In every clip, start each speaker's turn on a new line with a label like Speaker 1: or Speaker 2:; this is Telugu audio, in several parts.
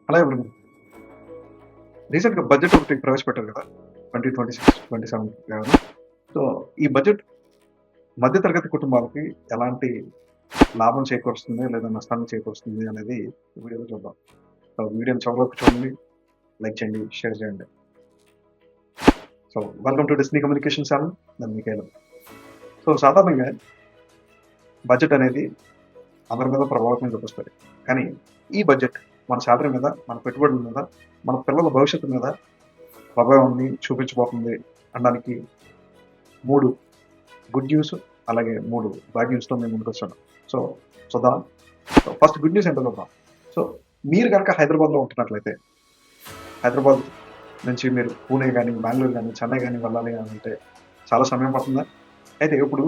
Speaker 1: అలా ఎవరు రీసెంట్‌గా బడ్జెట్ ఒకటి ప్రవేశపెట్టారు కదా! 2026, 27 ఏమన్నా. సో, ఈ బడ్జెట్ మధ్య తరగతి కుటుంబాలకి ఎలాంటి లాభం చేకూరుస్తుంది లేదా నష్టాన్ని చేకూరుస్తుంది అనేది ఈ వీడియోలో చూద్దాం. సో, వీడియోని చివరి వరకు చూడండి, లైక్ చేయండి, షేర్ చేయండి. So, welcome to Disney communication channel. నేను మీకేలం. సో, సాధారణంగా బడ్జెట్ అనేది అందరి మీద ప్రభావితం చూపిస్తుంది. కానీ ఈ బడ్జెట్ మన శాలరీ మీద, మన పెట్టుబడుల మీద, మన పిల్లల భవిష్యత్తు మీద ప్రభావాన్ని చూపించబోతుంది అనడానికి 3 గుడ్ న్యూస్, అలాగే 3 బ్యాడ్ న్యూస్‌తో మేము ముందుకొచ్చాను. సో, చూద్దామా? సో, ఫస్ట్ గుడ్ న్యూస్ ఏంటో చూద్దాం. సో, మీరు గనక హైదరాబాద్‌లో ఉంటున్నట్లయితే, హైదరాబాద్ నుంచి మీరు పూణే గాని, బెంగుళూరు గాని, చెన్నై గాని వెళ్ళాలి అనంటే చాలా సమయం పడుతుందా? అయితే ఇప్పుడు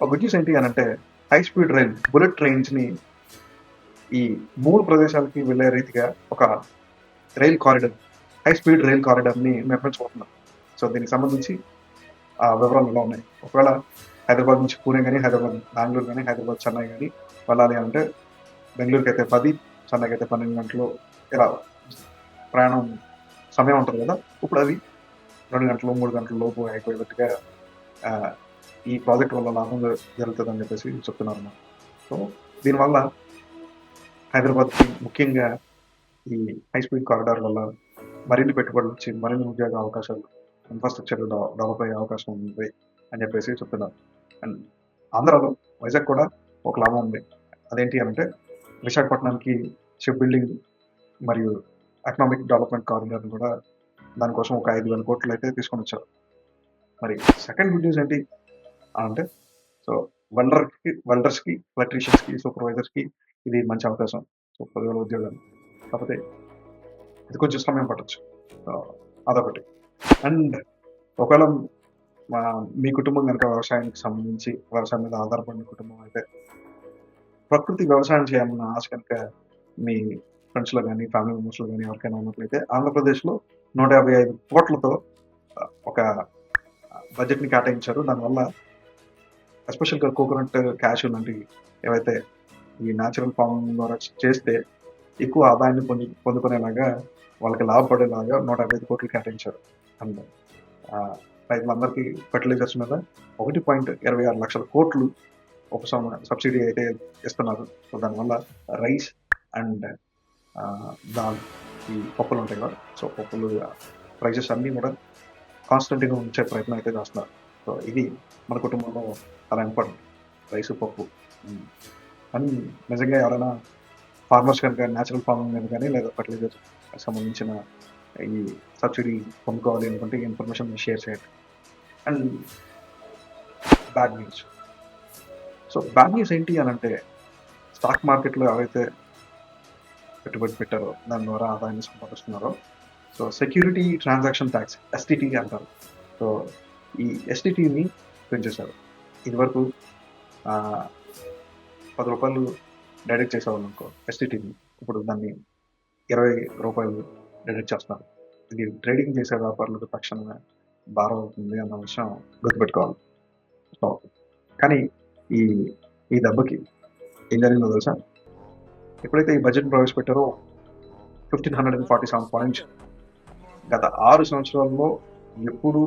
Speaker 1: ఒక గుడ్ న్యూస్ ఏంటి అనంటే, హై స్పీడ్ రైల్, బుల్లెట్ ట్రైన్స్‌ని ఈ 3 ప్రదేశాలకి వెళ్ళే రీతిగా ఒక rail corridor, high speed rail కారిడార్‌ని నిర్మించబోతున్నారు. సో, దీనికి సంబంధించి వివరాలు ఇలా ఉన్నాయి. ఒకవేళ హైదరాబాద్ నుంచి పూణే గాని, హైదరాబాద్ బెంగుళూరు గాని, హైదరాబాద్ చెన్నై గాని వెళ్ళాలి అంటే బెంగుళూరుకైతే 10, చెన్నైకైతే 12 గంటలు ఇలా ప్రయాణం సమయం ఉంటది కదా! ఇప్పుడు అది 2 గంటలు, 3 గంటల లోపు అయిపోయేటట్టుగా ఈ ప్రాజెక్ట్ వల్ల లాభం జరుగుతదని చెప్పేసి చెప్తున్నారన్నమాట. సో, దీనివల్ల హైదరాబాద్‌కి ముఖ్యంగా ఈ హై స్పీడ్ కారిడార్ వల్ల మరిన్ని పెట్టుబడులు వచ్చి, మరిన్ని ఉద్యోగ అవకాశాలు, ఇన్‌ఫ్రాస్ట్రక్చర్ డెవలప్ అయ్యే అవకాశం ఉంది అని చెప్పేసి చెప్తున్నారు. అండ్ ఆంధ్రాలో వైజాగ్ కూడా ఒక లాభం ఉంది. అదేంటి అనంటే విశాఖపట్నానికి షిప్ బిల్డింగ్ మరియు ఎకనామిక్ డెవలప్‌మెంట్ కారిడార్‌ని కూడా దానికోసం ఒక 5,000 కోట్లు అయితే తీసుకొనొచ్చారు. మరి సెకండ్ గుడ్ న్యూస్ ఏంటి అనంటే, సో, వెల్డర్స్‌కి, ఎలక్ట్రీషియన్స్‌కి, సూపర్వైజర్స్‌కి ఇది మంచి అవకాశం. సో, 10,000 ఉద్యోగాలు. కాకపోతే ఇది కొంచెం సమయం పట్టొచ్చు. అదొకటి. అండ్ ఒకవేళ మీ కుటుంబం గనక వ్యవసాయానికి సంబంధించి వ్యవసాయం మీద ఆధారపడిన కుటుంబం అయితే, ప్రకృతి వ్యవసాయం చేయాలన్న ఆశ కనుక మీ ఫ్రెండ్స్‌లో గాని, ఫ్యామిలీ మెంబర్స్‌లో గాని ఎవరికైనా ఉన్నట్లయితే ఆంధ్రప్రదేశ్‌లో 155 కోట్లతో ఒక బడ్జెట్‌ని కేటాయించారు. దానివల్ల ఎస్పెషల్‌గా కోకోనట్, క్యాష్యూ లాంటివి ఏవైతే ఈ నేచురల్ ఫార్మింగ్ ద్వారా చేస్తే ఎక్కువ ఆదాయాన్ని పొందుకునేలాగా వాళ్ళకి లాభపడేలాగా 155 కోట్లు కేటాయించారు. అండ్ రైతులందరికీ ఫెర్టిలైజర్స్ మీద 1.26 లక్షల కోట్లు సబ్సిడీ అయితే ఇస్తున్నారు. సో, దానివల్ల రైస్ అండ్ దాల్, ఈ పప్పులు ఉంటాయి కదా! సో, పప్పులు ప్రైజెస్ అన్నీ కూడా కాన్స్టెంట్‌గా ఉంచే ప్రయత్నం అయితే చేస్తున్నారు. సో, ఇది మన కుటుంబంలో చాలా ఇంపార్టెంట్. రైసు, పప్పు. కానీ నిజంగా ఎవరైనా ఫార్మర్స్ కనుక నేచురల్ ఫార్మింగ్ మీద కానీ లేదా ఫర్టిలైజర్ సంబంధించిన ఈ సబ్సిడీ పొందుకోవాలి అనుకుంటే ఈ ఇన్ఫర్మేషన్ షేర్ చేయండి. And bad news. So, bad news ఏంటి అనంటే, స్టాక్ మార్కెట్‌లో ఎవరైతే పెట్టుబడి పెట్టారో, దాని ద్వారా ఆదాయాన్ని సంపాదిస్తున్నారో, so, security transaction tax, STT అంటారు. సో, ఈ ఎస్టీటీని పెంచేశారు. ఇదివరకు రూ. 10 డైరెక్ట్ చేసేవాళ్ళు అనుకో ఎస్టీటీని. ఇప్పుడు దాన్ని రూ. 20 డైరెక్ట్ చేస్తున్నారు. ఇది ట్రేడింగ్ చేసే వ్యాపారులకు తక్షణమే భారం అవుతుంది అన్న విషయం గుర్తుపెట్టుకోవాలి. సో, కానీ ఈ ఈ దెబ్బకి ఏం జరిగిందో తెలుసా? ఎప్పుడైతే ఈ బడ్జెట్ ప్రవేశపెట్టారో 1,547 పాయింట్స్ గత 6 సంవత్సరాల్లో ఎప్పుడూ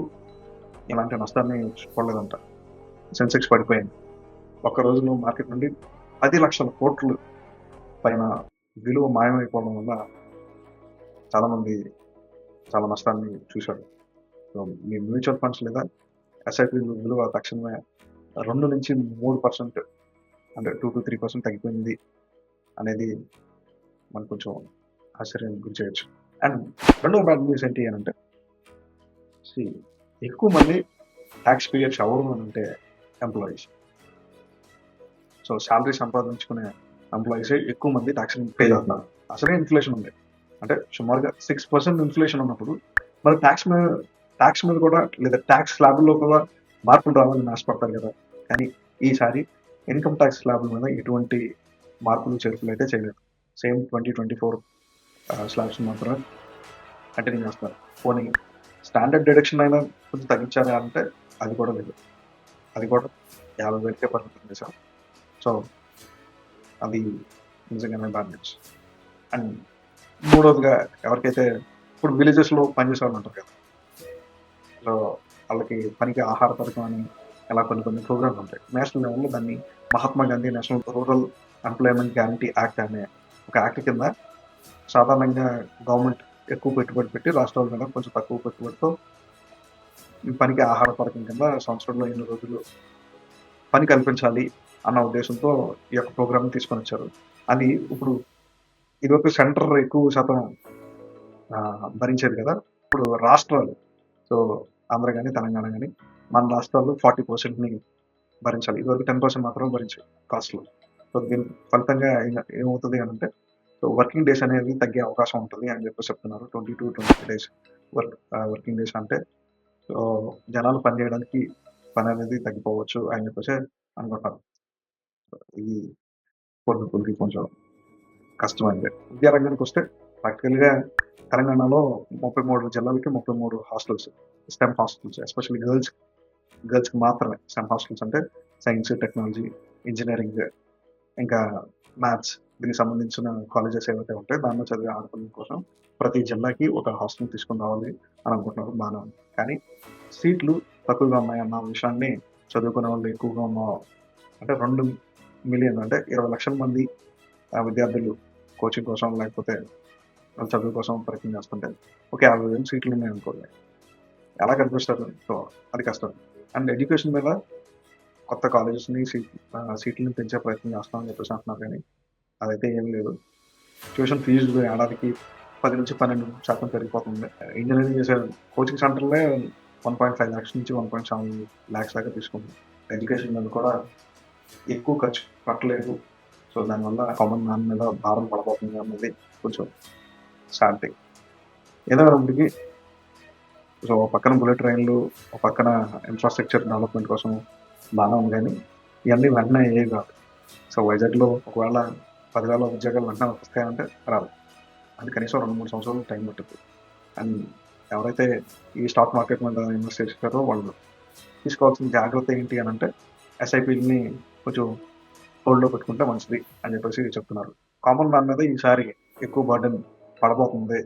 Speaker 1: ఇలాంటి నష్టాన్ని చూడలేదంట. సెన్సెక్స్ పడిపోయింది. ఒక్క రోజులో మార్కెట్ నుండి 10 లక్షల కోట్లు పైన విలువ మాయమైపోవడం వల్ల చాలామంది చాలా నష్టాన్ని చూశారు. సో, మీ మ్యూచువల్ ఫండ్స్ లేదా ఎస్ఐపి విలువ తక్షణమే 2-3% అంటే 2-3% తగ్గిపోయింది అనేది మనకు కొంచెం ఆశ్చర్యానికి గురి చేయొచ్చు. అండ్ రెండవ బ్యాడ్ న్యూస్ ఏంటి అనంటే, ఎక్కువ మంది ట్యాక్స్ పేయర్స్ ఎవరు అనంటే ఎంప్లాయీస్. సో, శాలరీ సంపాదించుకునే ఎంప్లాయీసే ఎక్కువ మంది ట్యాక్స్ పే చేస్తున్నారు. అసలే ఇన్ఫ్లేషన్ ఉంది. అంటే సుమారుగా 6% ఇన్ఫ్లేషన్ ఉన్నప్పుడు మరి ట్యాక్స్ మీద కూడా లేదా ట్యాక్స్ స్లాబ్‌లో కూడా మార్పులు రావాలని ఆశపడతారు కదా! కానీ ఈసారి ఇన్‌కమ్ ట్యాక్స్ స్లాబ్‌ల మీద ఎటువంటి మార్పులు, చేర్పులు అయితే చేయలేదు. సేమ్ 2024 స్లాబ్స్ మాత్రమే కంటిన్యూ చేస్తున్నారు. పోనీ స్టాండర్డ్ డిడక్షన్ అయినా కొంచెం తగ్గించారా అంటే అది కూడా లేదు. అది కూడా 50,000కే పరిమితం చేశారు. సో, అది నిజంగానే బ్యాడ్ న్యూస్. అండ్ మూడోదిగా ఎవరికైతే ఇప్పుడు విలేజెస్‌లో పనిచేసే వాళ్ళు ఉంటారు కదా! సో, వాళ్ళకి పనికి ఆహార పథకం అని ఇలా కొన్ని ప్రోగ్రామ్స్ ఉంటాయి. నేషనల్ లెవెల్‌లో దాన్ని Mahatma Gandhi national rural employment guarantee act అనే ఒక యాక్ట్ కింద సాధారణంగా గవర్నమెంట్ ఎక్కువ పెట్టుబడి పెట్టి రాష్ట్రాల మీద కొంచెం తక్కువ పెట్టుబడితో ఈ పనికి ఆహార పథకం కింద సంవత్సరంలో ఎన్ని రోజులు పని కల్పించాలి అన్న ఉద్దేశంతో ఈ యొక్క ప్రోగ్రామ్‌ని తీసుకొనొచ్చారు. అది ఇప్పుడు ఇదివరకు సెంటర్ ఎక్కువ శాతం భరించేది కదా! ఇప్పుడు రాష్ట్రాలు సో, ఆంధ్ర గాని, తెలంగాణ గాని మన రాష్ట్రాల్లో 40%ని భరించాలి. ఇదివరకు 10% మాత్రమే భరించేవి కాస్ట్‌లు. సో, దీని ఫలితంగా ఏమవుతది అనంటే సో, వర్కింగ్ డేస్ అనేవి తగ్గే అవకాశం ఉంటది అని చెప్పేసి చెప్తున్నారు. 20-25 డేస్ వర్కింగ్ డేస్ అంటే సో, జనాలు పని చేయడానికి పననేది తగ్గిపోవచ్చు అని చెప్పేసి అనుకుంటున్నారు. ఇది పొదుపులకి కొంచెం కష్టమైంది. విద్యా రంగానికొస్తే ప్రాక్టికల్‌గా తెలంగాణలో 33 జిల్లాలకి 33 హాస్టల్స్. స్టెమ్ హాస్టల్స్ ఎస్పెషల్లీ గర్ల్స్‌కి మాత్రమే స్టెమ్ హాస్టల్స్ అంటే సైన్స్, టెక్నాలజీ, ఇంజినీరింగ్ ఇంకా మ్యాథ్స్ దీనికి సంబంధించిన కాలేజెస్ ఏవైతే ఉంటాయో దానిలో చదివే ఆడపిల్లల కోసం ప్రతి జిల్లాకి ఒక హాస్టల్ తీసుకొని రావాలి అని అనుకుంటున్నారు. బానే ఉంది. కానీ సీట్లు తక్కువగా ఉన్నాయన్న విషయాన్ని చదువుకునే వాళ్ళు ఎక్కువగా ఉన్న అంటే 2,000,000 అంటే 20,00,000 మంది విద్యార్థులు కోచింగ్ కోసం లేకపోతే వాళ్ళ చదువు కోసం ప్రయత్నం చేస్తుంటే ఒక 50,000 సీట్లు ఉన్నాయనుకోండి. ఎలా కల్పిస్తారు? సో, అది కష్టం. అండ్ ఎడ్యుకేషన్ మీద కొత్త కాలేజెస్‌ని సీట్లని పెంచే ప్రయత్నం చేస్తామని చెప్పేసి అంటున్నారు గానీ, అదైతే ఏమి లేదు. ట్యూషన్ ఫీజులు ఏడాదికి 10-12% పెరిగిపోతుంది. ఇంజినీరింగ్ చేసే కోచింగ్ సెంటర్‌లే 1.5 లాక్స్ నుంచి 1.7 లాక్స్ దాకా తీసుకుంటున్నారు. ఎడ్యుకేషన్ మీద కూడా ఎక్కువ ఖర్చు పెట్టలేదు. సో, దానివల్ల కామన్ మ్యాన్ మీద భారం పడబోతుంది అన్నది కొంచెం సాడ్ థింగ్. ఏదైనప్పటికీ సో, ఓ పక్కన బుల్లెట్ ట్రైన్‌లు, ఓ పక్కన ఇన్‌ఫ్రాస్ట్రక్చర్ డెవలప్‌మెంట్ కోసం బానే ఉంది గానీ, ఇయన్నీ వెంటనే అయ్యేవి కాదు. సో, వైజాగ్‌లో ఒకవేళ 10,000 ఉద్యోగాలు వెంటనే వస్తాయంటే రావు. అది కనీసం 2-3 సంవత్సరాలు టైం పట్టుద్ది. అండ్ ఎవరైతే ఈ స్టాక్ మార్కెట్ మీద ఇన్వెస్ట్ చేస్తారో వాళ్ళు తీసుకోవాల్సిన జాగ్రత్త ఏంటి అనంటే, ఎస్ఐపీలని కొంచెం హోల్డ్‌లో పెట్టుకుంటే మంచిది అని చెప్పేసి చెప్తున్నారు. కామన్ మ్యాన్ మీద ఈసారి ఎక్కువ బర్డెన్ పడబోతుంది.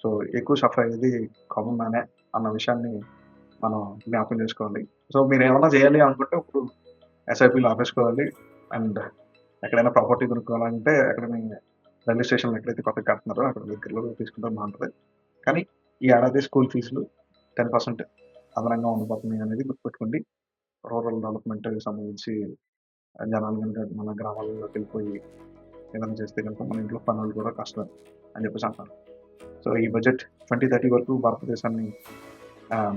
Speaker 1: సో, ఎక్కువ సఫర్ అయ్యేది కామన్ మ్యానే అన్న విషయాన్ని మనం జ్ఞాపకం చేసుకోవాలి. సో, మీరేమన్నా చేయాలి అనుకుంటే ఇప్పుడు ఎస్ఐపీలు ఆపేసుకోవాలి. అండ్ ఎక్కడైనా ప్రాపర్టీ కొనుక్కోవాలంటే అక్కడ మీ రైల్వే స్టేషన్‌లో ఎక్కడైతే కొత్తగా కడుతున్నారో అక్కడ దగ్గరలో తీసుకుంటే బావుంటది. కానీ ఈ ఏడాది స్కూల్ ఫీజులు 10% అదనంగా ఉండబోతున్నాయి అనేది గుర్తుపెట్టుకోండి. రూరల్ డెవలప్‌మెంట్‌కి సంబంధించి జనాలు గనుక మన గ్రామాల్లోకెళ్ళిపోయి ఏదైనా చేస్తే గనుక మన ఇంట్లో పనులు కూడా కష్టం అని చెప్పేసి అంటున్నారు. సో, ఈ బడ్జెట్ 2030 వరకు భారతదేశాన్ని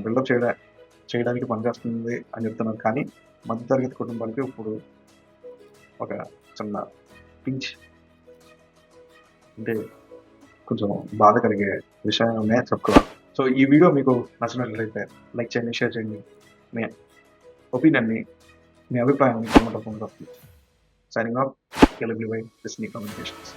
Speaker 1: బిల్డప్ చేయడానికి పనిచేస్తుంది అని చెప్తున్నారు. కానీ మధ్యతరగతి కుటుంబాలకి ఇప్పుడు ఒక చిన్న పించ్ అంటే కొంచెం బాధ కలిగే విషయమే చెప్పుకోవాలి. సో, ఈ వీడియో మీకు నచ్చినట్లయితే లైక్ చేయండి, షేర్ చేయండి. మీ ఒపీనియన్‌ని, మీ అభిప్రాయాన్ని కామెంట్ రూపంలో signing off KLB by Disney communications.